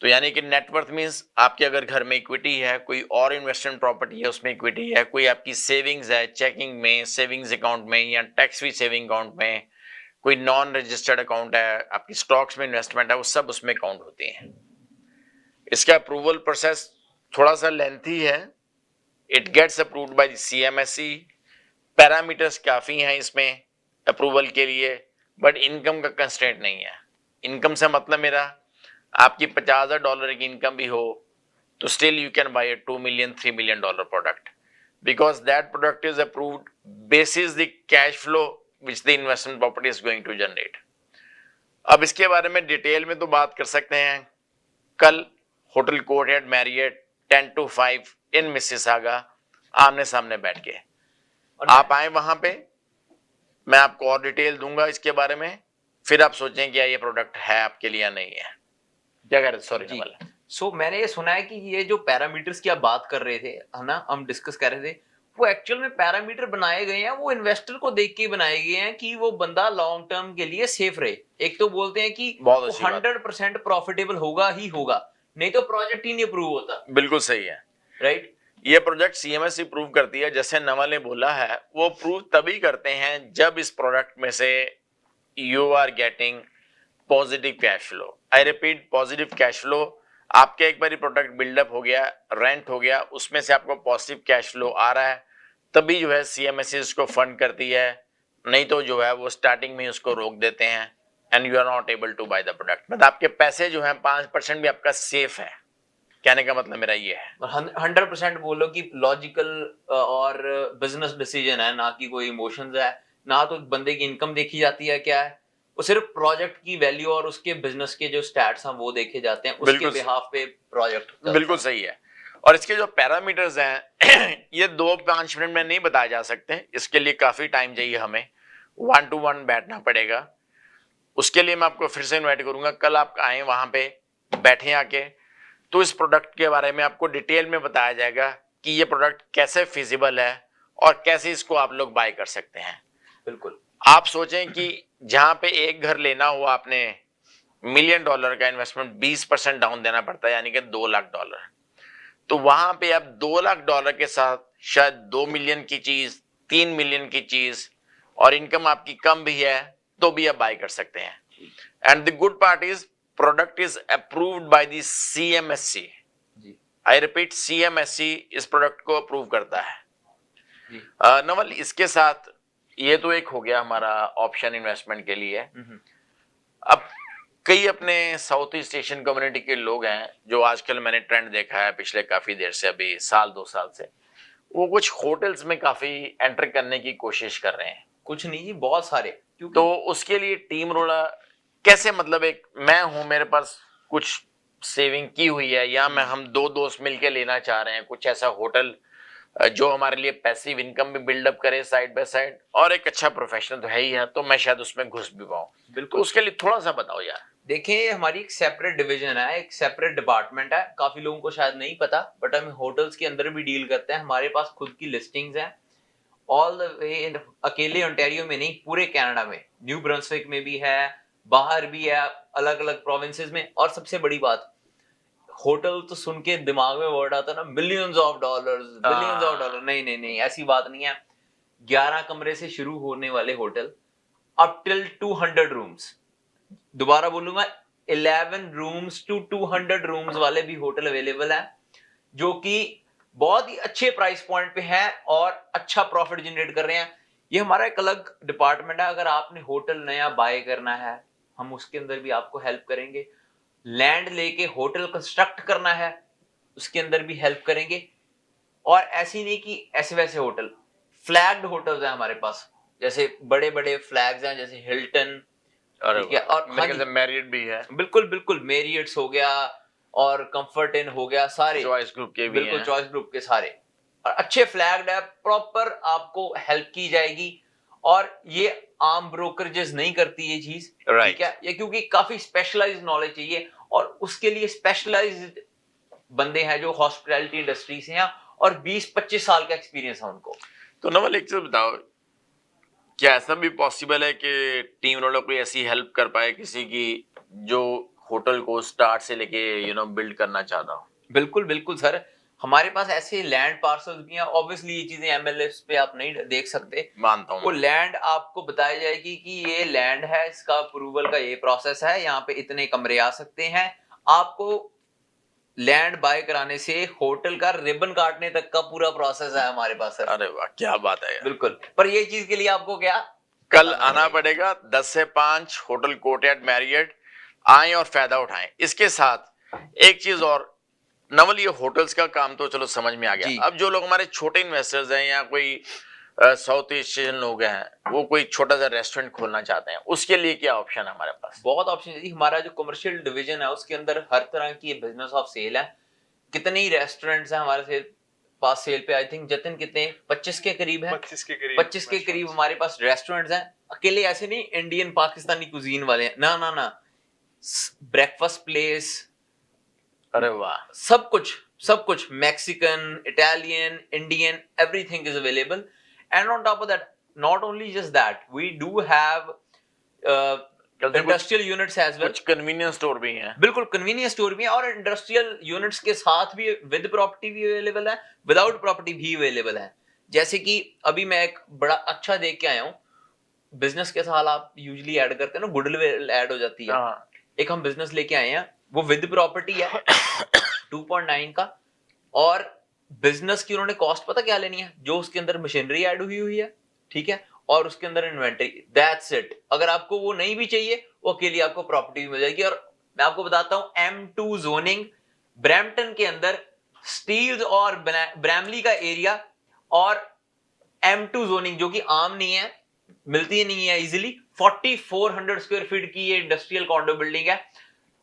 तो यानी कि नेटवर्थ मींस आपके अगर घर में इक्विटी है, कोई और इन्वेस्टमेंट प्रॉपर्टी है उसमें इक्विटी है, कोई आपकी सेविंग्स है चेकिंग में, सेविंग्स अकाउंट में या टैक्स फ्री सेविंग अकाउंट में, कोई नॉन रजिस्टर्ड अकाउंट है, आपकी स्टॉक्स में इन्वेस्टमेंट है, वो सब उसमें काउंट होती हैं। इसका अप्रूवल प्रोसेस थोड़ा सा लेंथी है। It gets approved by the CMSC। Parameters काफी हैं इसमें अप्रूवल के लिए, बट इनकम का कंस्ट्रेंट नहीं है। इनकम से मतलब मेरा, आपकी $50,000 की इनकम भी हो तो still you can buy $2 million, $3 million product, because that product is approved basis the cash flow which the investment property is going to generate. अब इसके बारे में डिटेल में तो बात कर सकते हैं कल hotel Courtyard Marriott 10 to 5 in Mississauga, आमने सामने बैठ के। आप आए वहां पे, मैं आपको और डिटेल दूंगा इसके बारे में, फिर आप सोचें कि ये प्रोडक्ट है आपके लिए या नहीं है। क्या कह रहे? सॉरी नवल। सो मैंने ये सुना है कि ये जो पैरामीटर्स की आप बात कर रहे थे, है ना, हम डिस्कस कर रहे थे, वो एक्चुअल में पैरामीटर बनाए गए हैं, वो इन्वेस्टर को देख के बनाए गए हैं कि वो बंदा लॉन्ग टर्म के लिए सेफ रहे। एक तो बोलते हैं कि वो 100% प्रॉफिटेबल होगा ही होगा, नहीं तो प्रोजेक्ट ही नहीं अप्रूव होता। बिल्कुल सही है, राइट। ये प्रोजेक्ट CMSC प्रूव करती है। जैसे नवल ने बोला है, वो प्रूव तभी करते हैं जब इस प्रोडक्ट में से you are getting positive cash flow. I repeat, positive cash flow. आपके एक बार प्रोडक्ट बिल्डअप हो गया, रेंट हो गया, उसमें से आपको पॉजिटिव कैश फ्लो आ रहा है, तभी जो है CMSC उसको फंड करती है, नहीं तो जो है वो स्टार्टिंग में उसको रोक देते हैं and you are not able to buy the product. मतलब आपके पैसे जो है 5% भी आपका सेफ है। कहने का मतलब मेरा ये है, 100% बोलो कि लॉजिकल और बिजनेस डिसीजन है, ना कि कोई इमोशंस है, ना तो बंदे की इनकम देखी जाती है क्या है, वो सिर्फ प्रोजेक्ट की वैल्यू और उसके बिजनेस के जो स्टैट्स हैं वो देखे जाते हैं, उसके बिहाफ पे प्रोजेक्ट। बिल्कुल सही है। और इसके जो पैरामीटर्स हैं ये 2-5 मिनट में नहीं बताए जा सकते, इसके लिए काफी टाइम चाहिए, हमें 1 to 1 बैठना पड़ेगा। उसके लिए मैं आपको फिर से इन्वाइट करूंगा, कल आप आए वहां पे, बैठे आके, तो इस प्रोडक्ट के बारे में आपको डिटेल में बताया जाएगा कि ये प्रोडक्ट कैसे फिजिबल है और कैसे इसको आप लोग बाय कर सकते हैं। बिल्कुल। आप सोचें कि जहां पे एक घर लेना हुआ आपने, $1 मिलियन का इन्वेस्टमेंट 20% डाउन देना पड़ता है, यानी कि $2 लाख। तो वहां पे आप $2 लाख के साथ शायद 2 मिलियन की चीज, 3 मिलियन की चीज, और इनकम आपकी कम भी है तो भी आप बाय कर सकते हैं। And the good part is product is approved by the CMSC। I repeat, CMSC इस प्रोडक्ट को अप्रूव करता है। नवल, इसके साथ ये तो एक हो गया हमारा ऑप्शन इन्वेस्टमेंट के लिए। अब कई अपने साउथ ईस्ट एशियन कम्युनिटी के लोग हैं जो आजकल मैंने ट्रेंड देखा है पिछले काफी देर से, अभी 1-2 साल से, वो कुछ होटल्स में काफी एंटर करने की कोशिश कर रहे हैं। कुछ नहीं जी, बहुत सारे। क्योंकि तो उसके लिए टीम रोड़ा कैसे, मतलब एक मैं हूं, मेरे पास कुछ सेविंग की हुई है, या मैं हम दो दोस्त मिलके लेना चाह रहे हैं कुछ ऐसा होटल जो हमारे लिए पैसिव इनकम भी बिल्डअप करे साइड बाय साइड, और एक अच्छा प्रोफेशनल तो है ही है, तो मैं शायद उसमें घुस भी पाऊं। तो बिल्कुल उसके लिए थोड़ा सा बताओ यार। देखें, ये हमारी एक सेपरेट डिवीजन है, एक सेपरेट डिपार्टमेंट है। काफी लोगों को शायद नहीं पता, बट हम होटल्स के अंदर भी डील करते हैं। हमारे पास खुद की लिस्टिंग्स हैं ऑल द वे, अकेले ओंटारियो में नहीं, पूरे कनाडा में, न्यू ब्रंसविक में भी है, बाहर भी है, अलग अलग प्रोविंसेस में। और सबसे बड़ी बात, होटल तो सुन के दिमाग में वर्ड आता है ना, millions of dollars, billions of dollar. नहीं नहीं नहीं, ऐसी बात नहीं है। 11 कमरे से शुरू होने वाले होटल अप टिल 200 रूम्स, दोबारा बोलूंगा, 11 रूम्स टू 200 रूम्स वाले भी होटल अवेलेबल है, जो कि बहुत ही अच्छे प्राइस पॉइंट पे है और अच्छा प्रॉफिट जनरेट कर रहे हैं। ये हमारा एक अलग डिपार्टमेंट है। अगर आपने होटल नया बाय करना है, हम उसके अंदर भी आपको हेल्प करेंगे। लैंड लेके होटल कंस्ट्रक्ट करना है, उसके अंदर भी हेल्प करेंगे। और ऐसी नहीं कि ऐसे वैसे होटल, फ्लैग्ड होटल्स हैं हमारे पास, जैसे बड़े बड़े फ्लैग्स हैं, जैसे हिल्टन, अरे ठीक है, और मेरे ख्याल से मैरिट भी है, बिल्कुल बिल्कुल, मेरियट्स हो गया और कंफर्ट इन हो गया, सारे चॉइस ग्रुप के भी बिल्कुल हैं। चॉइस ग्रुप के सारे, और अच्छे फ्लैग्ड है, प्रॉपर आपको हेल्प की जाएगी। और ये आम ब्रोकरेजेस नहीं करती ये चीज, Right. ठीक है, ये क्योंकि काफी स्पेशलाइज्ड नॉलेज चाहिए, और उसके लिए स्पेशलाइज्ड बंदे हैं जो हॉस्पिटैलिटी इंडस्ट्री से हैं और 20-25 साल का एक्सपीरियंस है उनको। तो नवल एक चीज बताओ, क्या ऐसा भी पॉसिबल है कि टीम रोलर कोई ऐसी हेल्प कर पाए किसी की जो होटल को स्टार्ट से लेके बिल्ड करना चाहता हो? बिल्कुल बिल्कुल सर, हमारे पास ऐसे लैंड पार्सल्स भी हैं। ऑब्वियसली ये चीजें एमएलएस पे आप नहीं देख सकते, मानता हूँ वो मैं। लैंड आपको बताई जाएगी कि ये लैंड है, इसका अप्रूवल का ये प्रोसेस है, यहाँ पे इतने कमरे आ सकते हैं। आपको लैंड बाय कराने से होटल का रिबन काटने तक का पूरा प्रोसेस है हमारे पास सर। अरे वाह, क्या बात है यार। बिल्कुल, पर ये चीज के लिए आपको क्या कल बताना आना पड़ेगा 10 से 5 होटल कोर्टयार्ड मैरियट, आए और फायदा उठाएं। इसके साथ एक चीज और नवल, ये होटल्स का काम तो चलो समझ में आ जी। गया। अब जो लोग हमारे छोटे इन्वेस्टर्स हैं या कोई साउथ एशियन लोग हैं, वो कोई छोटा सा रेस्टोरेंट खोलना चाहते हैं, उसके लिए क्या ऑप्शन है हमारे पास? बहुत ऑप्शन है जी। हमारा जो कमर्शियल डिवीजन है उसके अंदर हर तरह की बिजनेस ऑफ सेल है। कितने ही रेस्टोरेंट्स हैं हमारे पास सेल पे, आई थिंक जतिन कितने 25 के करीब है, 25 के करीब 25 के करीब हमारे पास रेस्टोरेंट्स हैं। अकेले ऐसे नहीं इंडियन पाकिस्तानी कुजीन वाले हैं, ना ना ना, ब्रेकफास्ट प्लेस, अरे वाह, सब कुछ Mexican, Italian, Indian, everything is available. And on top of that, not only just that, we do have industrial units as well. कुछ कन्वीनियंस स्टोर भी हैं। बिल्कुल, कन्वीनियंस स्टोर भी है, और इंडस्ट्रियल यूनिट्स के साथ भी विद प्रॉपर्टी भी अवेलेबल है, विदाउट प्रॉपर्टी भी अवेलेबल है। जैसे कि अभी मैं एक बड़ा अच्छा देख के आया हूँ, बिजनेस के साथ आप यूजुअली ऐड करते हैं ना, गुडविल ऐड हो जाती है। हाँ। एक हम बिजनेस लेके आए हैं, वो विद प्रॉपर्टी है 2.9 का, और बिजनेस की उन्होंने कॉस्ट पता क्या लेनी है, जो उसके अंदर मशीनरी ऐड हुई है, ठीक है, और उसके अंदर इन्वेंटरी, दैट्स इट। अगर आपको वो नहीं भी चाहिए, वो अकेली आपको प्रॉपर्टी भी मिल जाएगी। और मैं आपको बताता हूं, M2 जोनिंग ब्रैम्पटन के अंदर, स्टील्स और ब्रैमली का एरिया, और M2 जोनिंग जो कि आम नहीं है, मिलती नहीं है इजीली, 4400 स्क्वायर फीट की ये इंडस्ट्रियल कॉन्डो बिल्डिंग है।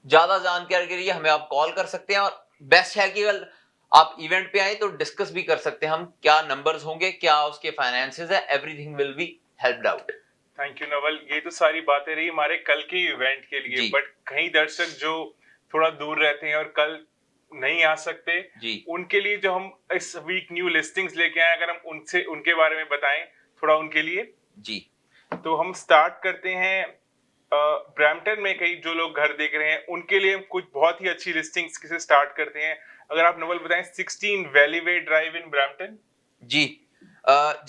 ज्यादा जानकारी के लिए हमें आप कॉल कर सकते हैं, और बेस्ट है कि अगर आप इवेंट पे आए तो डिस्कस भी कर सकते हैं हम, क्या नंबर्स होंगे, क्या उसके फाइनेंसेस है, everything will be helped out. Thank you Naval, ये तो सारी बातें रही हमारे कल के इवेंट के लिए, जी। बट कई दर्शक जो थोड़ा दूर रहते हैं और कल नहीं आ सकते जी। उनके लिए जो हम इस वीक न्यू लिस्टिंग्स लेके आए, अगर हम उनसे उनके बारे में बताएं थोड़ा उनके लिए। जी, तो हम स्टार्ट करते हैं ब्रैम्पटन में। कई जो लोग घर देख रहे हैं उनके लिए हम कुछ बहुत ही अच्छी लिस्टिंग्स से स्टार्ट करते हैं। अगर आप नवल बताएं, 16 वैलीवे ड्राइव इन ब्रैम्पटन। जी,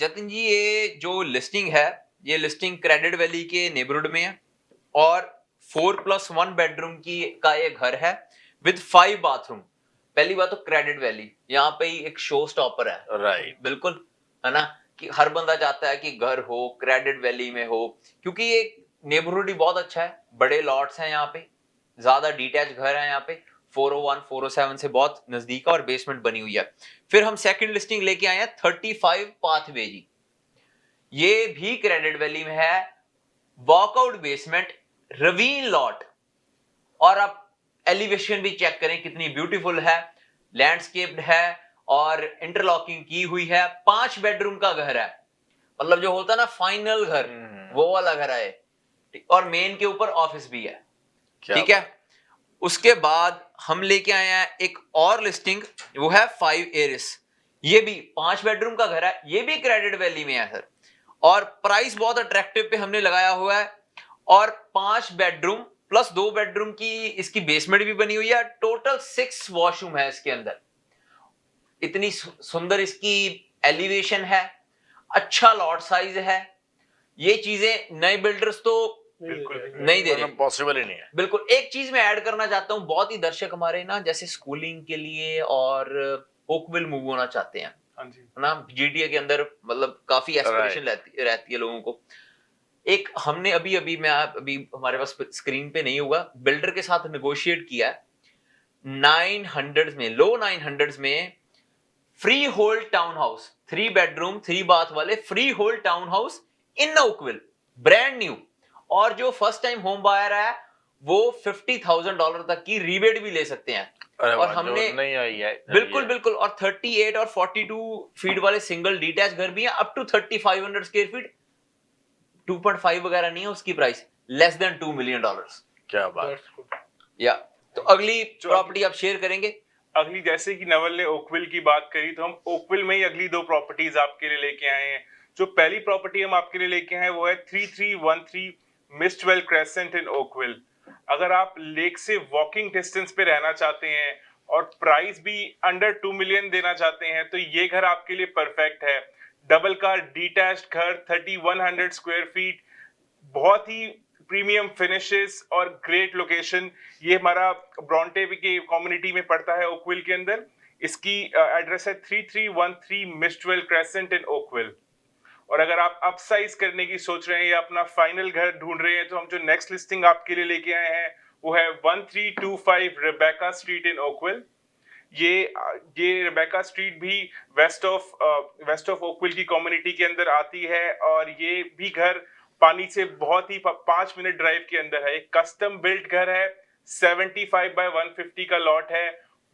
जतिन जी, ये जो लिस्टिंग है, ये लिस्टिंग क्रेडिट वैली के नेबरहुड में है, और 4+1 बेडरूम की का ये घर है विद 5 बाथरूम। पहली बात तो क्रेडिट वैली यहाँ पे ही एक शो स्टॉपर है, राइट। बिल्कुल, है ना, कि हर बंदा चाहता है कि घर हो क्रेडिट वैली में हो, क्योंकि ये नेबरहुड ही बहुत अच्छा है, बड़े लॉट्स हैं यहाँ पे, ज्यादा डिटैच घर है यहाँ पे, 401 407 से बहुत नजदीक है, और बेसमेंट बनी हुई है। फिर हम सेकंड लिस्टिंग लेके आए हैं 35 पाथवे जी, ये भी क्रेडिट वैली में है, वॉकआउट बेसमेंट, रवीन लॉट, और आप एलिवेशन भी चेक करें कितनी ब्यूटीफुल है, लैंडस्केप्ड है और इंटरलॉकिंग की हुई है। 5 बेडरूम का घर है, मतलब जो होता है ना फाइनल घर, वो वाला घर है, और मेन के ऊपर ऑफिस भी है। ठीक है, उसके बाद हम लेके आए हैं एक और लिस्टिंग, वो है 5 एरिस। ये भी 5 बेडरूम का घर है, ये भी क्रेडिट वैली में है सर, और प्राइस बहुत अट्रैक्टिव पे हमने लगाया हुआ है। और 5 बेडरूम प्लस 2 बेडरूम की इसकी बेसमेंट भी बनी हुई है, टोटल 6 वॉशरूम है इसके अंदर। इतनी सुंदर इसकी एलिवेशन है, अच्छा लॉट साइज है। ये चीजें नए बिल्डर्स तो बिल्कुल नहीं दे रहे, पॉसिबल ही नहीं है। बिल्कुल। एक चीज मैं ऐड करना चाहता हूँ, बहुत ही दर्शक हमारे ना जैसे स्कूलिंग के लिए और ओकविल मूव होना चाहते हैं, हाँ जी, ना जीटीए के अंदर, मतलब काफी एस्पिरेशन रहती है लोगों को। एक हमने अभी हमारे पास स्क्रीन पे नहीं होगा, बिल्डर के साथ नेगोशिएट किया है 900 में, लो 900 में freehold townhouse, 3 bedroom 3 bath वाले freehold townhouse in Oakville, brand new. और जो फर्स्ट टाइम होम बायर है वो $50,000 तक की रिबेट भी ले सकते हैं। और हमने नहीं आई है, बिल्कुल बिल्कुल, और 38 और 42 फीट वाले सिंगल डिटैच घर भी हैं, अप टू 3500 स्क्वायर फीट। 2.5 वगैरह नहीं है उसकी प्राइस, लेस देन $2 मिलियन। क्या बात। या तो अगली प्रॉपर्टी आप शेयर करेंगे? अगली, जैसे कि नवल ने ओकविल की बात करी, तो हम ओकविल में ही अगली 2 प्रॉपर्टीज आपके लिए लेके आए हैं। जो पहली प्रॉपर्टी हम आपके लिए लेके आए हैं वो है 3313 मिस्टवेल क्रेसेंट इन ओकविल। अगर आप लेक से वॉकिंग डिस्टेंस पे रहना चाहते हैं और प्राइस भी अंडर 2 मिलियन देना चाहते हैं, तो ये घर आपके लिए परफेक्ट है। डबल कार डिटैच्ड घर, 3100 स्क्वायर फीट, बहुत ही प्रीमियम फिनिशेस और ग्रेट लोकेशन। ये हमारा ब्रॉन्टे की कम्युनिटी में पड़ता है ओकविल के अंदर। इसकी एड्रेस है 3313 मिस्टवेल क्रेसेंट इन ओकविल। और अगर आप अपसाइज करने की सोच रहे हैं या अपना फाइनल घर ढूंढ रहे हैं, तो हम जो नेक्स्ट लिस्टिंग आपके लिए लेके आए हैं वो है 1325 रेबेका स्ट्रीट इन ओकविल। ये रेबेका स्ट्रीट भी वेस्ट ऑफ ओकविल की कम्युनिटी के अंदर आती है, और ये भी घर पानी से बहुत ही 5 मिनट ड्राइव के अंदर है। एक कस्टम बिल्ट घर है, 75 बाय 150 का लॉट है,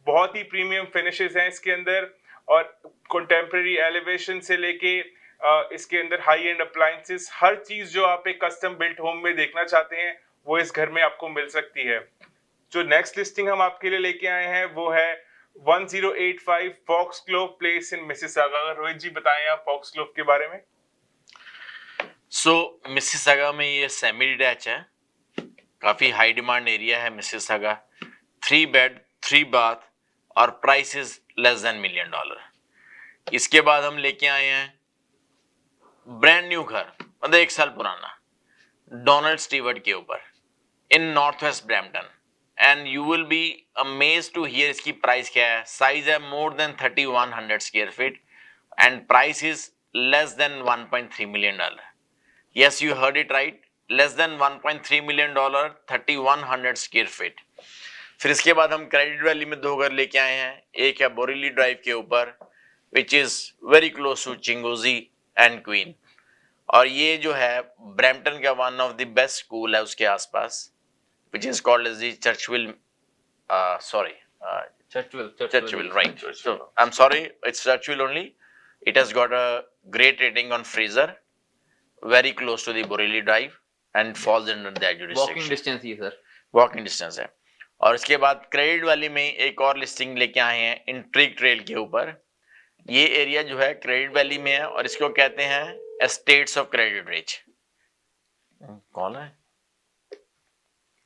बहुत ही प्रीमियम फिनिशेस हैं इसके अंदर, और कंटेम्प्रेरी एलिवेशन से लेके इसके अंदर हाई एंड अप्लायंसेस, हर चीज जो आप एक कस्टम बिल्ट होम में देखना चाहते हैं वो इस घर में आपको मिल सकती है। जो नेक्स्ट लिस्टिंग हम आपके लिए लेके आए हैं वो है 1085 Foxglove place in Mississauga. Rohit ji बताएं आप फॉक्सग्लोव के बारे में। मिसिसागा में ये सेमी डिटैच है, काफी हाई डिमांड एरिया है मिसिसागा। 3 बेड 3 बाथ और price is less then $1 million. इसके बाद हम लेके आए हैं ब्रांड न्यू घर, मतलब 1 साल पुराना, डोनाल्ड स्टीवर्ट के ऊपर in north west Brampton. And you will be amazed to hear इसकी प्राइस क्या है। साइज है more than 3100 square feet and price is less than $1.3 million. Yes, you heard it right, less than $1.3 million, 3100 square feet. फिर इसके बाद हम credit valley में 2 घर लेके आए हैं। एक है बोरिली ड्राइव के ऊपर, which is very close to Chinguacousy and Queen, और ये जो है ब्रैम्पटन का one of the best school है उसके आसपास, which is called as the Churchville, Churchville, right? So I'm sorry, it's Churchville only. It has got a great rating on Fraser, very close to the Borelli Drive, and falls under that jurisdiction. Walking distance he sir, walking distance है। और इसके बाद credit valley में एक और listing लेके आए हैं इंट्रिग ट्रेल के ऊपर। ये एरिया जो है क्रेडिट वैली में है और इसको कहते हैं एस्टेट्स ऑफ क्रेडिट रिच। कौन है?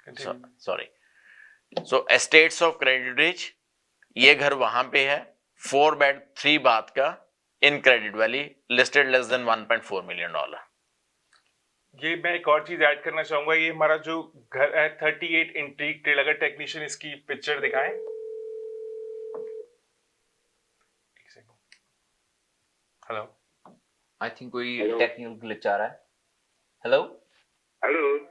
Sorry, so estates of credit rich, ये घर वहां पे है, 4 बेड 3 बाथ का in credit valley, listed less than $1.4 million. ये मैं एक और चीज ऐड करना चाहूंगा, ये हमारा जो घर है 38 इंट्रीग ट्रेल, अगर टेक्नीशियन इसकी पिक्चर दिखाएं। हेलो, आई थिंक कोई टेक्निकल ग्लिच आ रहा है। Hello hello